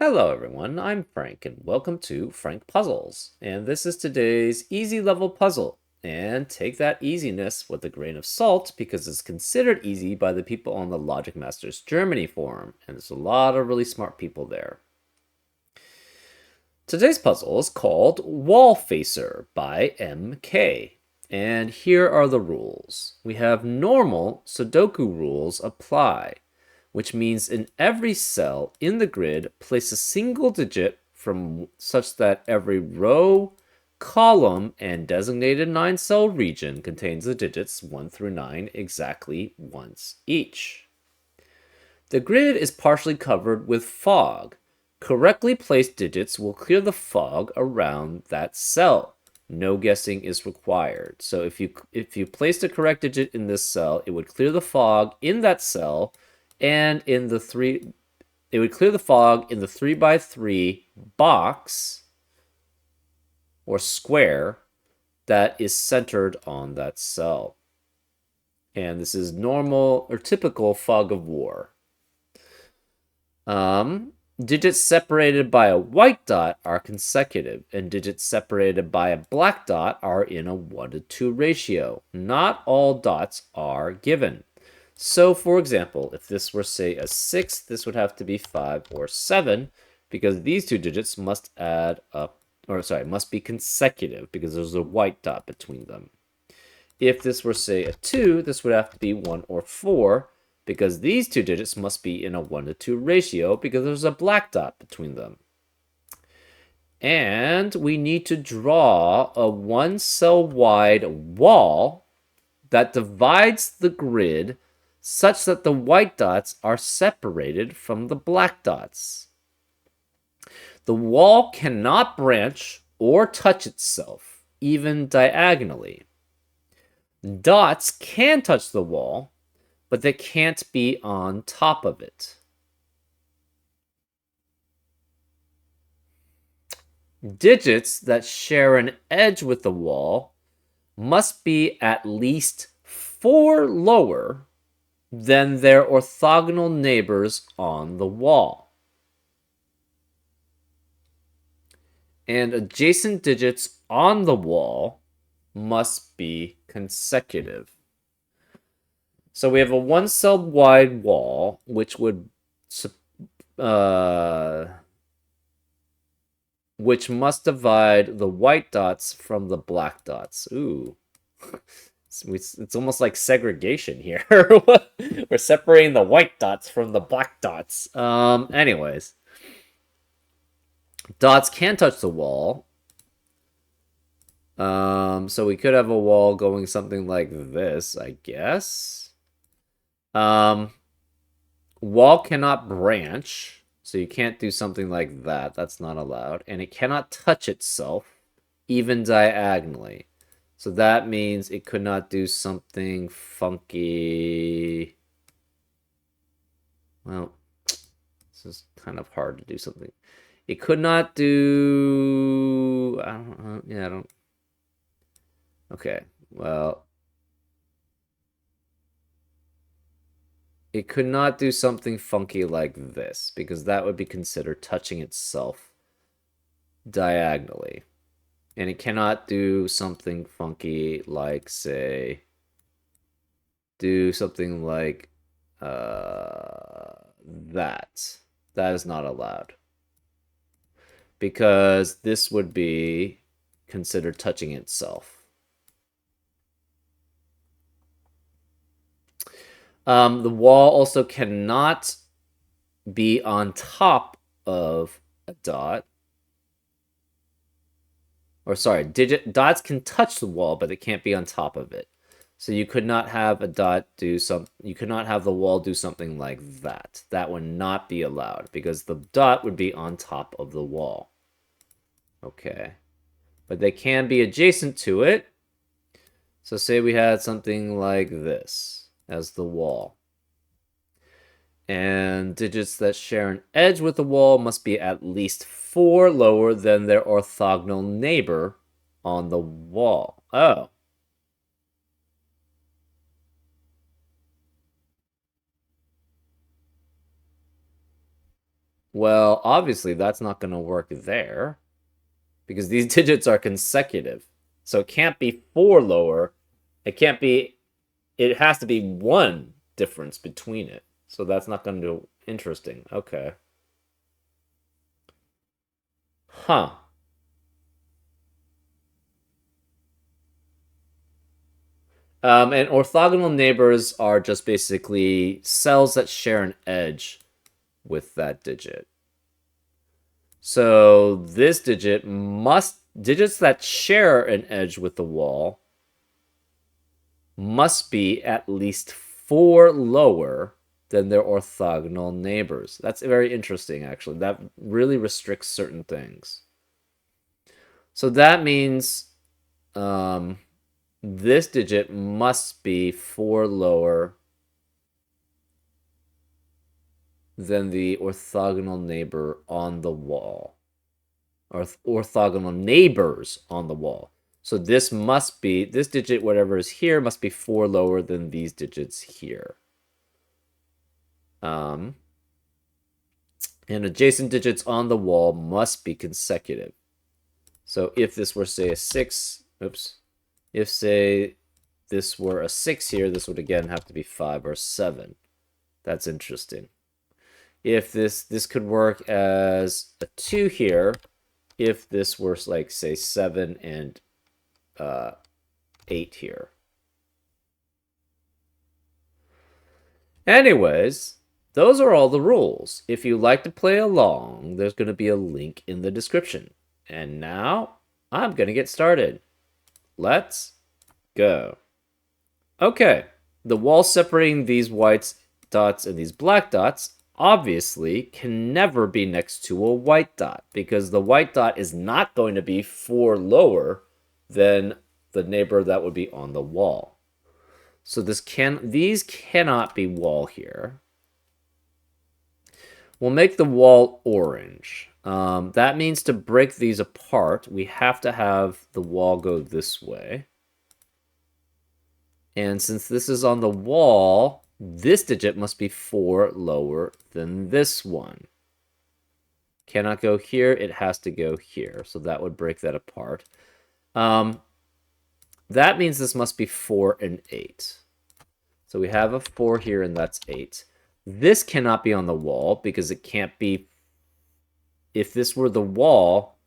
Hello everyone, I'm Frank and welcome to Frank Puzzles. And this is today's easy level puzzle. And take that easiness with a grain of salt because it's considered easy by the people on the Logic Masters Germany forum. And there's a lot of really smart people there. Today's puzzle is called Wallfacer by MK. And here are the rules. We have normal Sudoku rules apply, which means in every cell in the grid, place a single digit from such that every row, column, and designated 9-cell region contains the digits 1 through 9 exactly once each. The grid is partially covered with fog. Correctly placed digits will clear the fog around that cell. No guessing is required. So if you place the correct digit in this cell, it would clear the fog in that cell, and it would clear the fog in the 3x3 box or square that is centered on that cell. And this is normal or typical fog of war. Digits separated by a white dot are consecutive, and digits separated by a black dot are in a 1:2 ratio. Not all dots are given. So, for example, if this were, say, a 6, this would have to be 5 or 7, because these two digits must add up, must be consecutive, because there's a white dot between them. If this were, say, a 2, this would have to be 1 or 4, because these two digits must be in a 1:2 ratio, because there's a black dot between them. And we need to draw a 1-cell wide wall that divides the grid such that the white dots are separated from the black dots. The wall cannot branch or touch itself, even diagonally. Dots can touch the wall, but they can't be on top of it. Digits that share an edge with the wall must be at least 4 lower than their orthogonal neighbors on the wall. And adjacent digits on the wall must be consecutive. So we have a 1-cell wide wall, which must divide the white dots from the black dots. Ooh. It's almost like segregation here. We're separating the white dots from the black dots. Anyways. Dots can touch the wall. So we could have a wall going something like this, I guess. Wall cannot branch, so you can't do something like that. That's not allowed. And it cannot touch itself, even diagonally. So that means it could not do something funky. Well, this is kind of hard to do something. It could not do... I don't... Okay, well... It could not do something funky like this, because that would be considered touching itself diagonally. And it cannot do something funky like, say... Do something like... that. That is not allowed. Because this would be considered touching itself. The wall also cannot be on top of a dot. Or sorry, dots can touch the wall, but it can't be on top of it. So you could not have a dot you could not have the wall do something like that. That would not be allowed because the dot would be on top of the wall. Okay. But they can be adjacent to it. So say we had something like this as the wall. And digits that share an edge with the wall must be at least 4 lower than their orthogonal neighbor on the wall. Oh. Well, obviously that's not going to work there because these digits are consecutive. So it can't be 4 lower. It can't be, it has to be 1 difference between it. So that's not going to be interesting. Okay. Huh. And orthogonal neighbors are just basically cells that share an edge with that digit. So this digits that share an edge with the wall must be at least 4 lower than their orthogonal neighbors. That's very interesting, actually. That really restricts certain things. So that means this digit must be 4 lower than the orthogonal neighbor on the wall, or orthogonal neighbors on the wall. So this must be, this digit, whatever is here, must be 4 lower than these digits here. And adjacent digits on the wall must be consecutive. So if this were, say, a 6, if, say, this were a 6 here, this would again have to be 5 or 7. That's interesting. If this could work as a 2 here, if this were, like, say, 7 and 8 here. Anyways, those are all the rules. If you like to play along, there's going to be a link in the description. And now, I'm going to get started. Let's go. Okay, the wall separating these white dots and these black dots obviously can never be next to a white dot because the white dot is not going to be 4 lower than the neighbor that would be on the wall. So these cannot be wall here. We'll make the wall orange. That means to break these apart, we have to have the wall go this way. And since this is on the wall, this digit must be 4 lower than this one. Cannot go here, it has to go here. So that would break that apart. That means this must be 4 and 8. So we have a 4 here, and that's 8. This cannot be on the wall because it can't be... If this were the wall,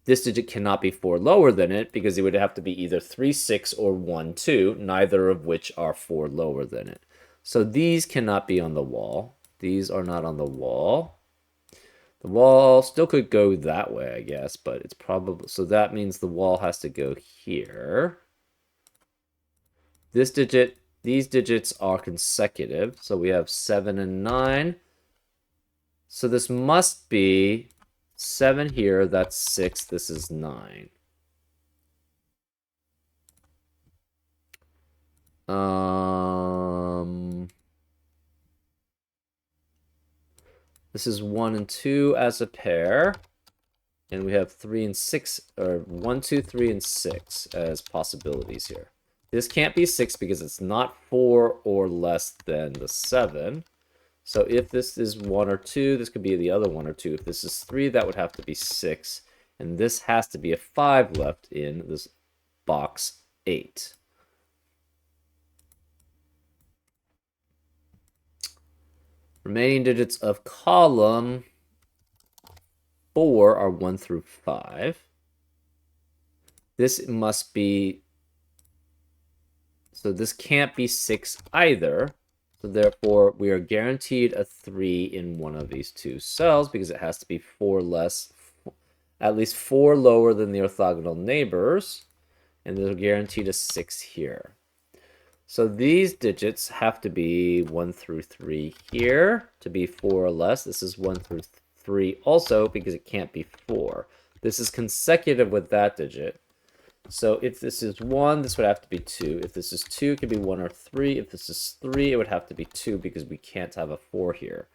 this digit cannot be 4 lower than it because it would have to be either 3, 6 or 1, 2, neither of which are 4 lower than it. So these cannot be on the wall. These are not on the wall. The wall still could go that way, I guess, but it's probably... So that means the wall has to go here. This digit, these digits are consecutive, so we have 7 and 9. So this must be 7 here, that's 6, this is 9. This is 1 and 2 as a pair. And we have 3 and 6, or 1, 2, 3, and 6 as possibilities here. This can't be 6 because it's not 4 or less than the 7. So if this is 1 or 2, this could be the other 1 or 2. If this is 3, that would have to be 6. And this has to be a 5 left in this box 8. Remaining digits of column 4 are 1 through 5. This must be... So this can't be 6 either. So therefore, we are guaranteed a 3 in one of these two cells because it has to be 4 less, at least 4 lower than the orthogonal neighbors. And they're guaranteed a 6 here. So these digits have to be 1 through 3 here to be 4 or less. This is 1 through 3 also because it can't be 4. This is consecutive with that digit. So if this is 1, this would have to be 2. If this is 2, it could be 1 or 3. If this is 3, it would have to be 2 because we can't have a 4 here.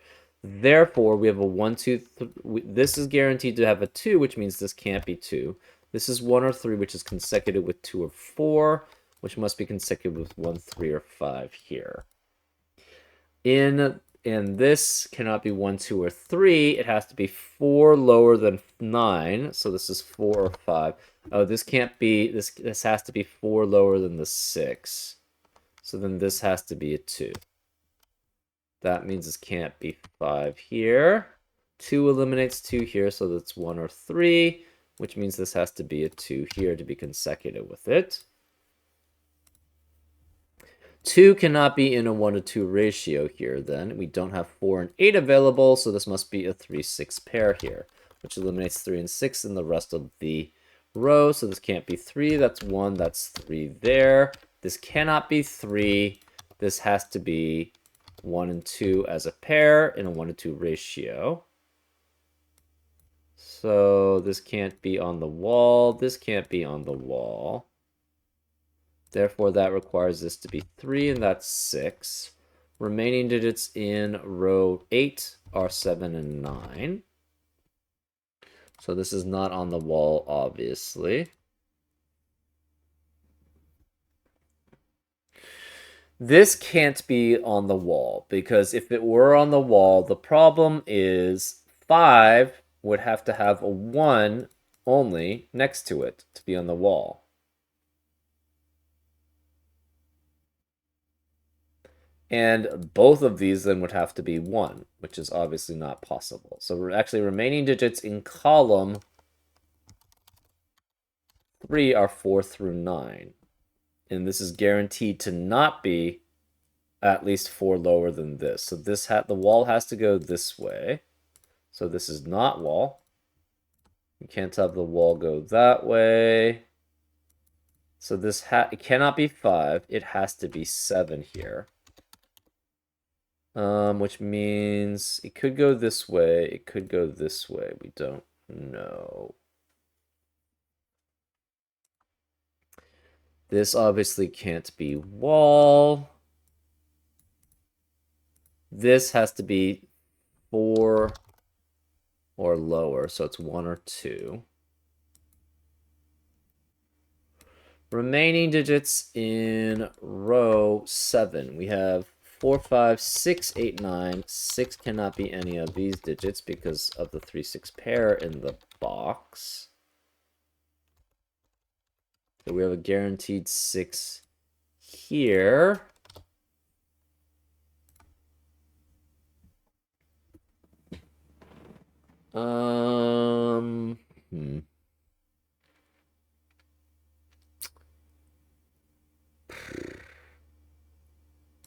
Therefore, we have a 1, 2, 3. This is guaranteed to have a 2, which means this can't be 2. This is 1 or 3, which is consecutive with 2 or 4, which must be consecutive with 1, 3, or 5 here. In And this cannot be 1, 2, or 3. It has to be 4 lower than 9. So this is 4 or 5. Oh, this can't be, this has to be 4 lower than the 6. So then this has to be a 2. That means this can't be 5 here. 2 eliminates 2 here, so that's 1 or 3, which means this has to be a 2 here to be consecutive with it. 2 cannot be in a 1 to 2 ratio here, then. We don't have 4 and 8 available, so this must be a 3, 6 pair here, which eliminates 3 and 6 in the rest of the row, so this can't be 3. That's 1, that's 3 there. This cannot be 3. This has to be 1 and 2 as a pair in a 1 to 2 ratio. So this can't be on the wall. This can't be on the wall. Therefore, that requires this to be 3, and that's 6. Remaining digits in row 8 are 7 and 9. So this is not on the wall, obviously. This can't be on the wall, because if it were on the wall, the problem is 5 would have to have a 1 only next to it to be on the wall. And both of these then would have to be 1, which is obviously not possible. So we're actually remaining digits in column 3 are 4 through 9. And this is guaranteed to not be at least 4 lower than this. So this the wall has to go this way. So this is not wall. You can't have the wall go that way. So this it cannot be 5. It has to be 7 here. Which means it could go this way. It could go this way. We don't know. This obviously can't be wall. This has to be 4 or lower, so it's 1 or 2. Remaining digits in row 7. We have 4, 5, 6, 8, 9. 6 cannot be any of these digits because of the 3, 6 pair in the box. So we have a guaranteed 6 here.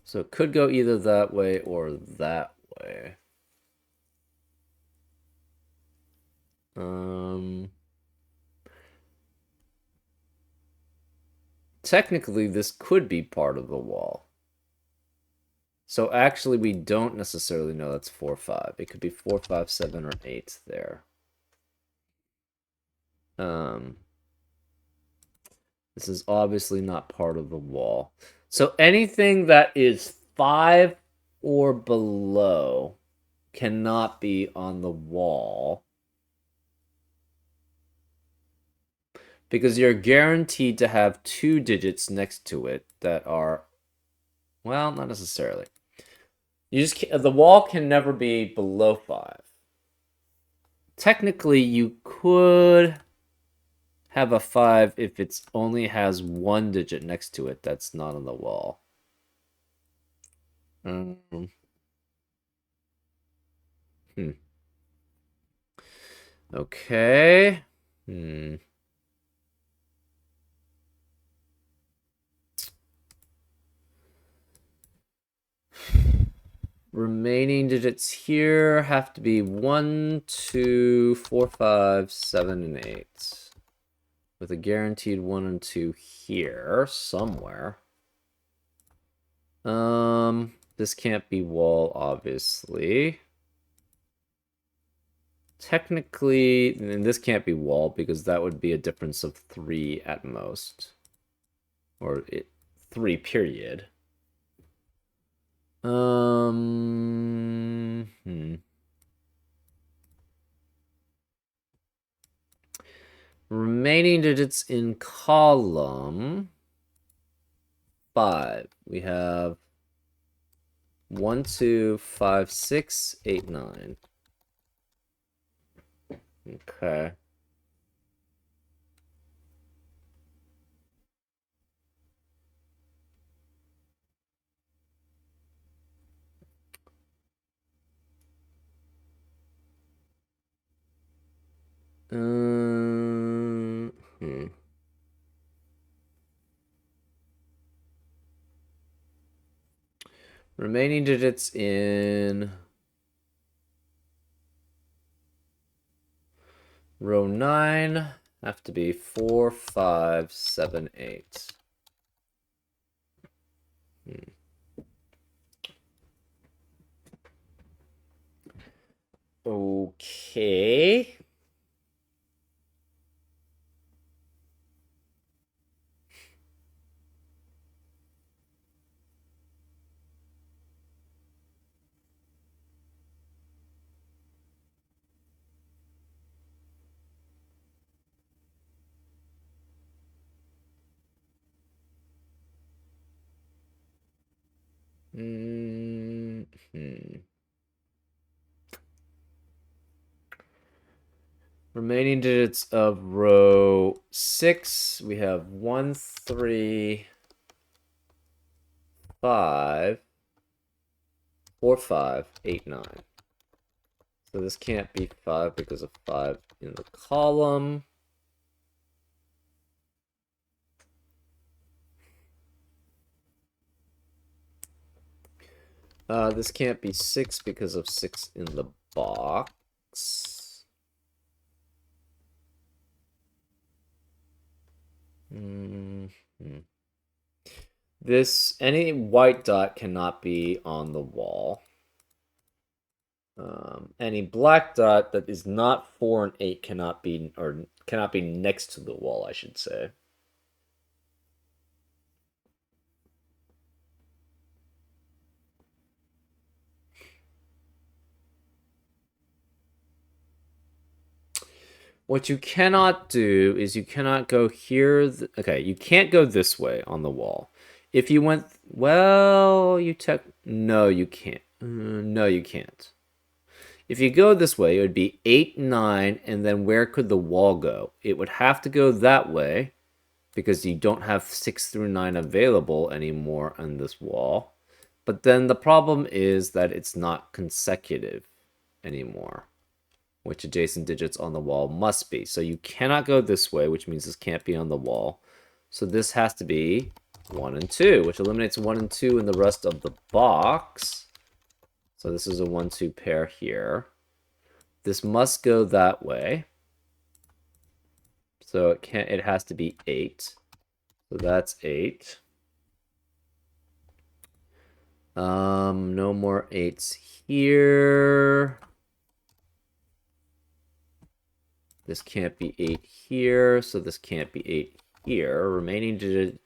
So it could go either that way or that way. Technically, this could be part of the wall. So actually, we don't necessarily know that's 4, 5. It could be 4, 5, 7, or 8 there. This is obviously not part of the wall. So anything that is 5 or below cannot be on the wall, because you're guaranteed to have 2 digits next to it that are, well, not necessarily. You just can't, the wall can never be below 5. Technically, you could have a 5 if it only has 1 digit next to it that's not on the wall. Okay. Remaining digits here have to be 1, 2, 4, 5, 7, and 8. With a guaranteed 1 and 2 here somewhere. This can't be wall, obviously. Technically, and this can't be wall because that would be a difference of 3 at most. Or 3, period. Remaining digits in column 5. We have 1, 2, 5, 6, 8, 9. Okay. Um, hmm. Remaining digits in row 9 have to be 4, 5, 7, 8. Okay. Hmm. Remaining digits of row 6, we have 1, 3, 5, 4, 5, 8, 9. So this can't be 5 because of 5 in the column. This can't be 6 because of 6 in the box. Any white dot cannot be on the wall. Any black dot that is not 4 and 8 cannot be next to the wall, I should say. What you cannot do is you cannot go here. Okay, you can't go this way on the wall. If you went, well, no, you can't. No, you can't. If you go this way, it would be 8, 9, and then where could the wall go? It would have to go that way because you don't have 6 through 9 available anymore on this wall. But then the problem is that it's not consecutive anymore, which adjacent digits on the wall must be. So you cannot go this way, which means this can't be on the wall. So this has to be 1 and 2, which eliminates 1 and 2 in the rest of the box. So this is a 1, 2 pair here. This must go that way. So it has to be 8. So that's 8. No more 8s here. This can't be 8 here, so this can't be 8 here. Remaining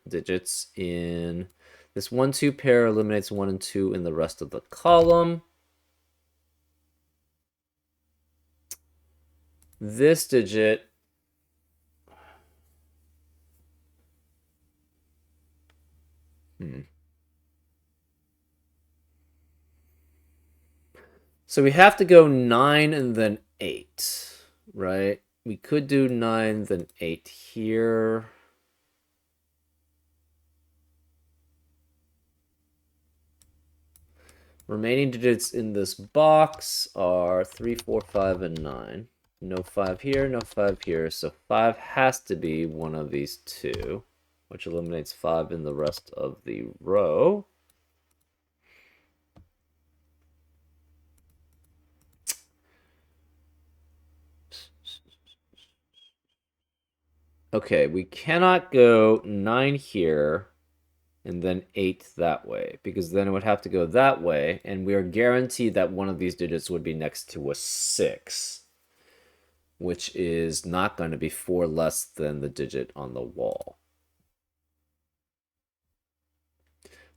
digits in this 1, 2 pair eliminates 1 and 2 in the rest of the column. This digit So we have to go 9 and then 8, right? We could do 9 then 8 here. Remaining digits in this box are 3, 4, 5, and 9. No 5 here, no 5 here. So 5 has to be one of these two, which eliminates 5 in the rest of the row. Okay, we cannot go 9 here and then 8 that way, because then it would have to go that way, and we are guaranteed that one of these digits would be next to a 6, which is not going to be 4 less than the digit on the wall.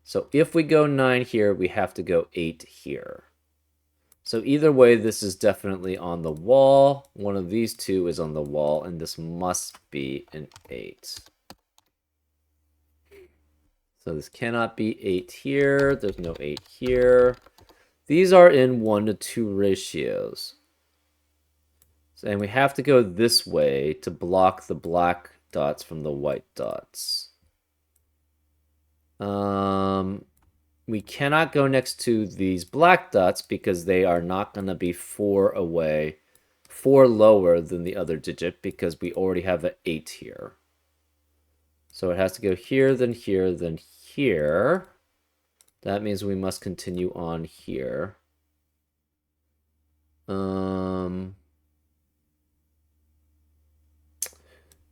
So if we go 9 here, we have to go 8 here. So either way, this is definitely on the wall. One of these two is on the wall, and this must be an 8. So this cannot be 8 here. There's no 8 here. These are in 1 to 2 ratios. And we have to go this way to block the black dots from the white dots. We cannot go next to these black dots because they are not going to be 4 away, 4 lower than the other digit because we already have an 8 here. So it has to go here, then here, then here. That means we must continue on here.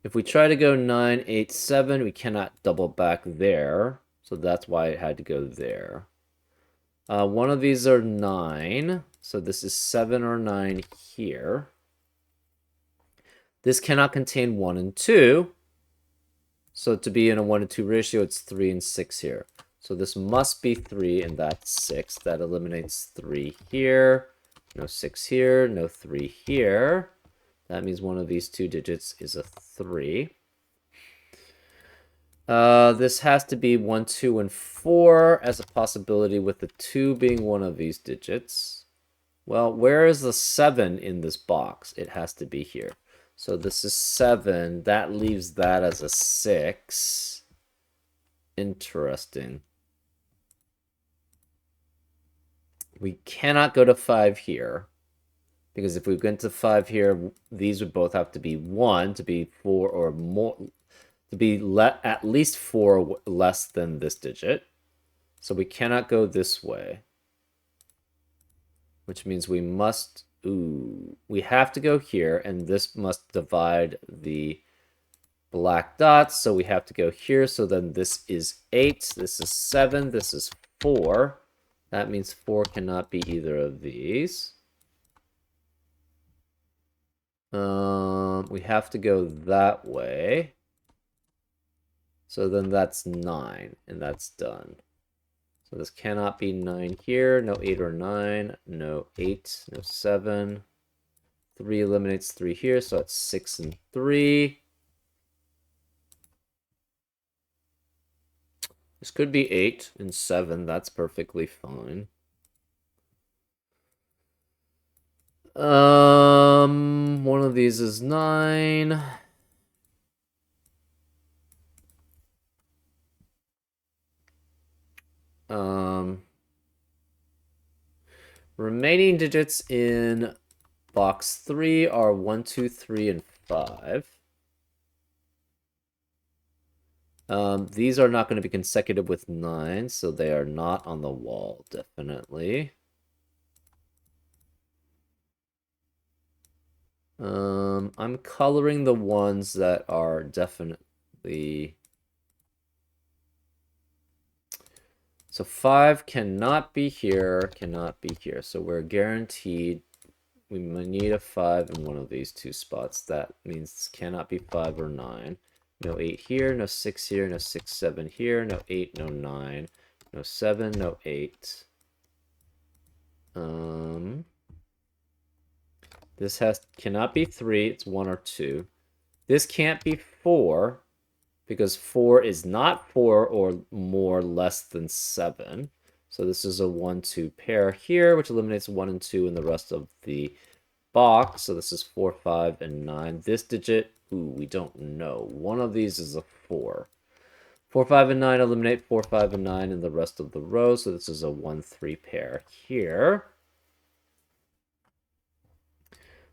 If we try to go 9, 8, 7, we cannot double back there. So that's why it had to go there. One of these are 9. So this is 7 or 9 here. This cannot contain 1 and 2. So to be in a 1 to 2 ratio, it's 3 and 6 here. So this must be 3, and that's 6. That eliminates 3 here. No 6 here. No 3 here. That means one of these two digits is a 3. This has to be 1, 2, and 4 as a possibility, with the 2 being one of these digits. Well, where is the 7 in this box? It has to be here. So this is 7. That leaves that as a 6. Interesting. We cannot go to 5 here. Because if we went to 5 here, these would both have to be 1 to be 4 or more, to be at least 4 less than this digit. So we cannot go this way. Which means we must, we have to go here, and this must divide the black dots. So we have to go here. So then this is 8, this is 7, this is 4. That means 4 cannot be either of these. We have to go that way. So then that's 9, and that's done. So this cannot be 9 here. No 8 or 9. No 8. No 7. 3 eliminates 3 here, so it's 6 and 3. This could be 8 and 7. That's perfectly fine. One of these is 9. Remaining digits in box 3 are 1, 2, 3, and 5. These are not going to be consecutive with 9, so they are not on the wall, definitely. I'm coloring the ones that are definitely... So 5 cannot be here, cannot be here. So we're guaranteed we need a 5 in one of these two spots. That means this cannot be 5 or 9. No 8 here, no 6 here, no 6, 7 here, no 8, no 9, no 7, no 8. This cannot be 3, it's 1 or 2. This can't be 4, because 4 is not 4 or more less than 7. So this is a 1, 2 pair here, which eliminates 1 and 2 in the rest of the box. So this is 4, 5, and 9. This digit, we don't know. One of these is a 4. 4, 5, and 9 eliminate 4, 5, and 9 in the rest of the row. So this is a 1, 3 pair here.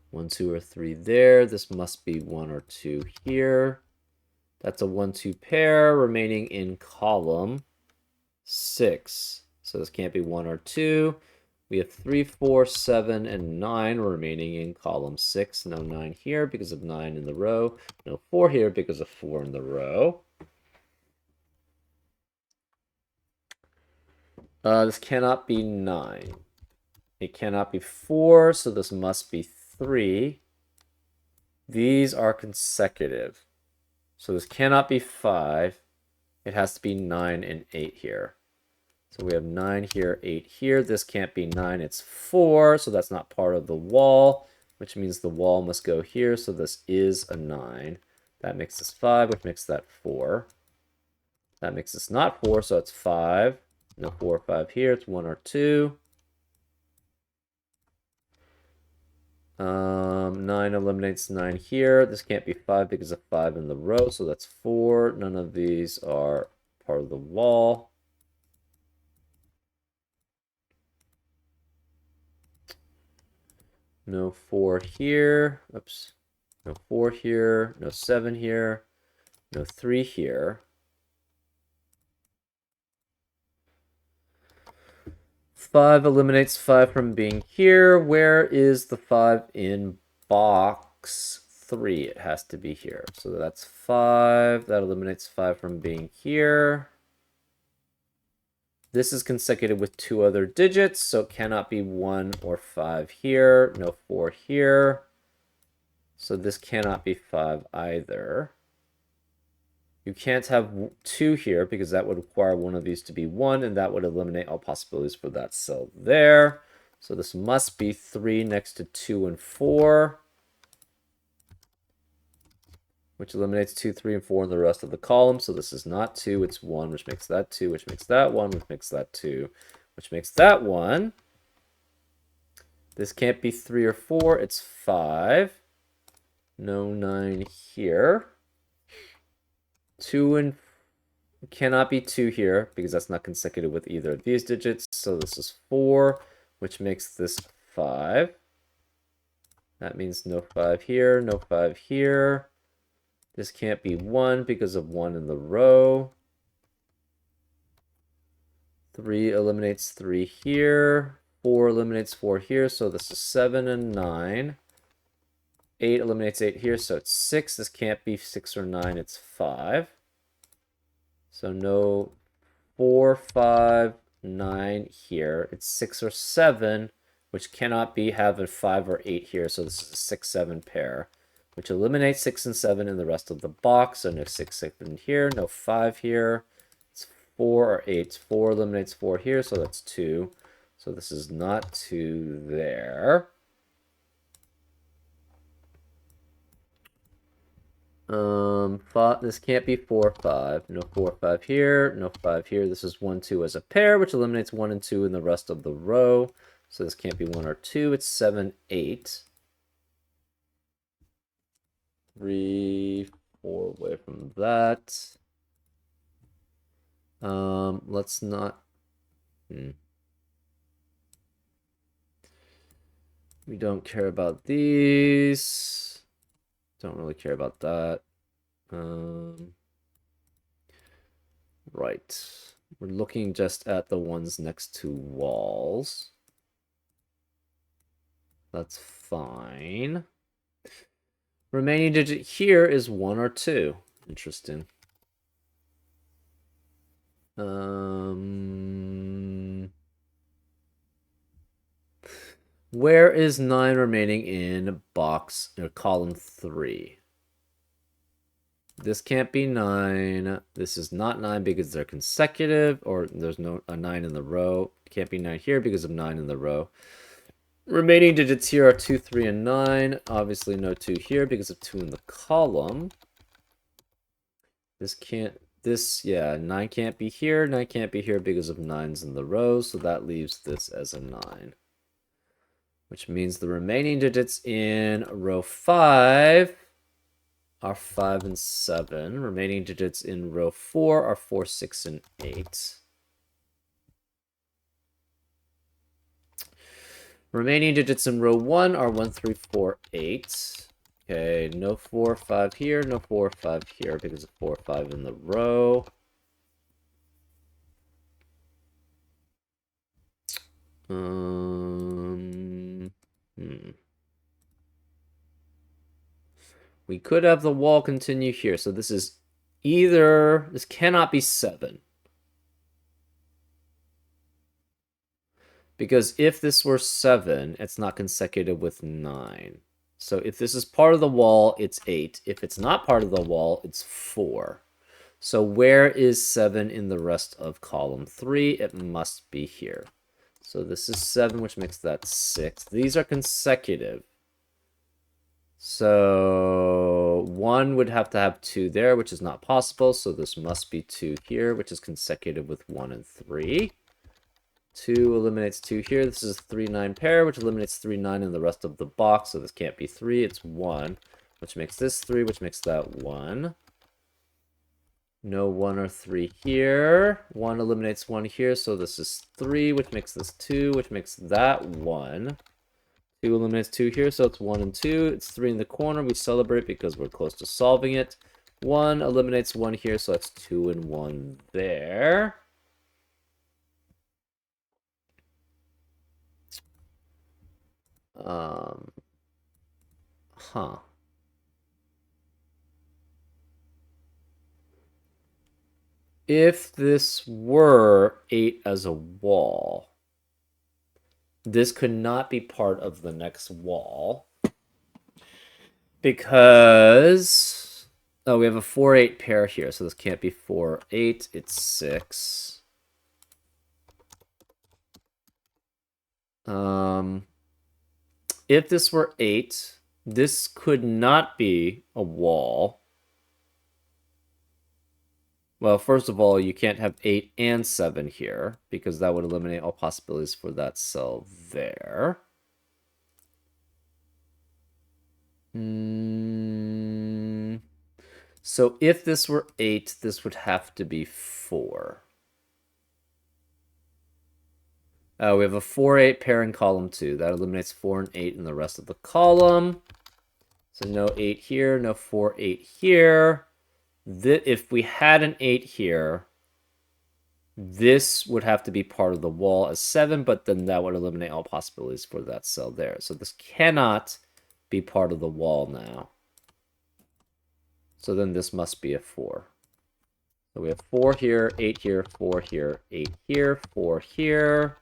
1, 2, or 3 there. This must be 1 or 2 here. That's a 1, 2 pair remaining in column 6. So this can't be 1 or 2. We have 3, 4, 7, and 9 remaining in column 6. No 9 here because of 9 in the row. No 4 here because of 4 in the row. This cannot be 9. It cannot be 4, so this must be 3. These are consecutive. So this cannot be 5. It has to be 9 and 8 here. So we have 9 here, 8 here. This can't be 9, it's 4. So that's not part of the wall, which means the wall must go here. So this is a 9. That makes this 5, which makes that 4. That makes this not 4, so it's 5. No 4 or 5 here. It's 1 or 2. 9 eliminates 9 here. This can't be 5 because of 5 in the row, so that's 4. None of these are part of the wall. No 4 here. Oops. No 4 here. No 7 here. No 3 here. 5 eliminates 5 from being here. Where is the 5 in box 3? It has to be here. So that's 5. That eliminates 5 from being here. This is consecutive with 2 other digits, so it cannot be 1 or 5 here. No 4 here. So this cannot be 5 either. You can't have 2 here because that would require one of these to be 1, and that would eliminate all possibilities for that cell there. So this must be 3 next to 2 and 4, which eliminates 2, 3, and 4 in the rest of the column. So this is not 2, it's 1, which makes that 2, which makes that 1, which makes that 2, which makes that 1. This can't be 3 or 4, it's 5. No 9 here. 2 and cannot be 2 here because that's not consecutive with either of these digits. So this is 4, which makes this 5. That means no 5 here, no 5 here. This can't be 1 because of 1 in the row. 3 eliminates 3 here. 4 eliminates 4 here, so this is 7 and 9. 8 eliminates 8 here, so it's 6. This can't be 6 or 9, it's 5. So no 4, 5, 9 here. It's 6 or 7, which cannot be have a 5 or 8 here, so this is a 6, 7 pair, which eliminates 6 and 7 in the rest of the box. So no 6, 7 here, no 5 here. It's 4 or 8. 4 eliminates 4 here, so that's 2. So this is not 2 there. This can't be 4, 5. No 4, 5 here, no 5 here. This is 1, 2 as a pair, which eliminates 1 and 2 in the rest of the row. So this can't be 1 or 2. It's 7, 8. 3, 4 away from that. Let's not. We don't care about these. Don't really care about that. Right. We're looking just at the ones next to walls. That's fine. Remaining digit here is 1 or 2. Interesting. Where is 9 remaining in box or column 3? This can't be 9. This is not 9 because they're consecutive, or there's no a 9 in the row. It can't be 9 here because of 9 in the row. Remaining digits here are 2, 3, and 9. Obviously no 2 here because of 2 in the column. Yeah, 9 can't be here. 9 can't be here because of 9's in the row, so that leaves this as a 9. Which means the remaining digits in row 5 are 5 and 7. Remaining digits in row 4 are 4, 6, and 8. Remaining digits in row 1 are 1, 3, 4, 8. Okay, no 4, 5 here, no 4, 5 here because of 4, 5 in the row. We could have the wall continue here. So this is this cannot be 7. Because if this were 7, it's not consecutive with 9. So if this is part of the wall, it's 8. If it's not part of the wall, it's 4. So where is 7 in the rest of column 3? It must be here. So this is 7, which makes that 6. These are consecutive. So 1 would have to have 2 there, which is not possible. So this must be 2 here, which is consecutive with 1 and 3. 2 eliminates 2 here. This is a 3-9 pair, which eliminates 3-9 in the rest of the box. So this can't be 3. It's 1, which makes this 3, which makes that 1. No 1 or 3 here. 1 eliminates 1 here, so this is 3, which makes this 2, which makes that 1. 2 eliminates 2 here, so it's 1 and 2. It's 3 in the corner. We celebrate because we're close to solving it. 1 eliminates 1 here, so that's 2 and 1 there. Huh. If this were 8 as a wall, this could not be part of the next wall because we have a 4-8 pair here, so this can't be 4-8. It's 6. If this were 8, this could not be a wall. Well, first of all, you can't have 8 and 7 here, because that would eliminate all possibilities for that cell there. So if this were 8, this would have to be 4. We have a 4-8 pair in column 2. That eliminates 4 and 8 in the rest of the column. So no 8 here, no 4-8 here. If we had an 8 here, this would have to be part of the wall as 7, but then that would eliminate all possibilities for that cell there. So this cannot be part of the wall now. So then this must be a 4. So we have 4 here, 8 here, 4 here, 8 here, 4 here.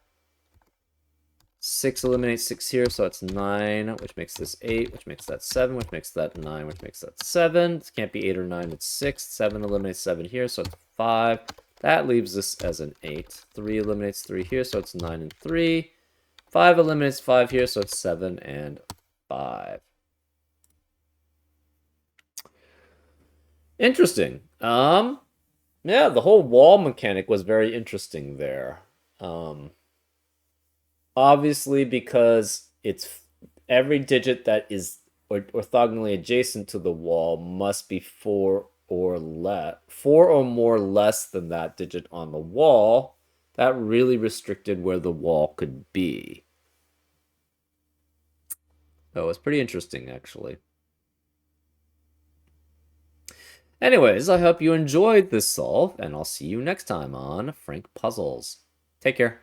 6 eliminates 6 here, so it's 9, which makes this 8, which makes that 7, which makes that 9, which makes that 7. This can't be 8 or 9, it's 6. 7 eliminates 7 here, so it's 5. That leaves this as an 8. 3 eliminates 3 here, so it's 9 and 3. 5 eliminates 5 here, so it's 7 and 5. Interesting. Yeah, the whole wall mechanic was very interesting there. Obviously, because it's every digit that is orthogonally adjacent to the wall must be 4 or more less than that digit on the wall. That really restricted where the wall could be. So it's pretty interesting, actually. Anyways, I hope you enjoyed this solve, and I'll see you next time on Frank Puzzles. Take care.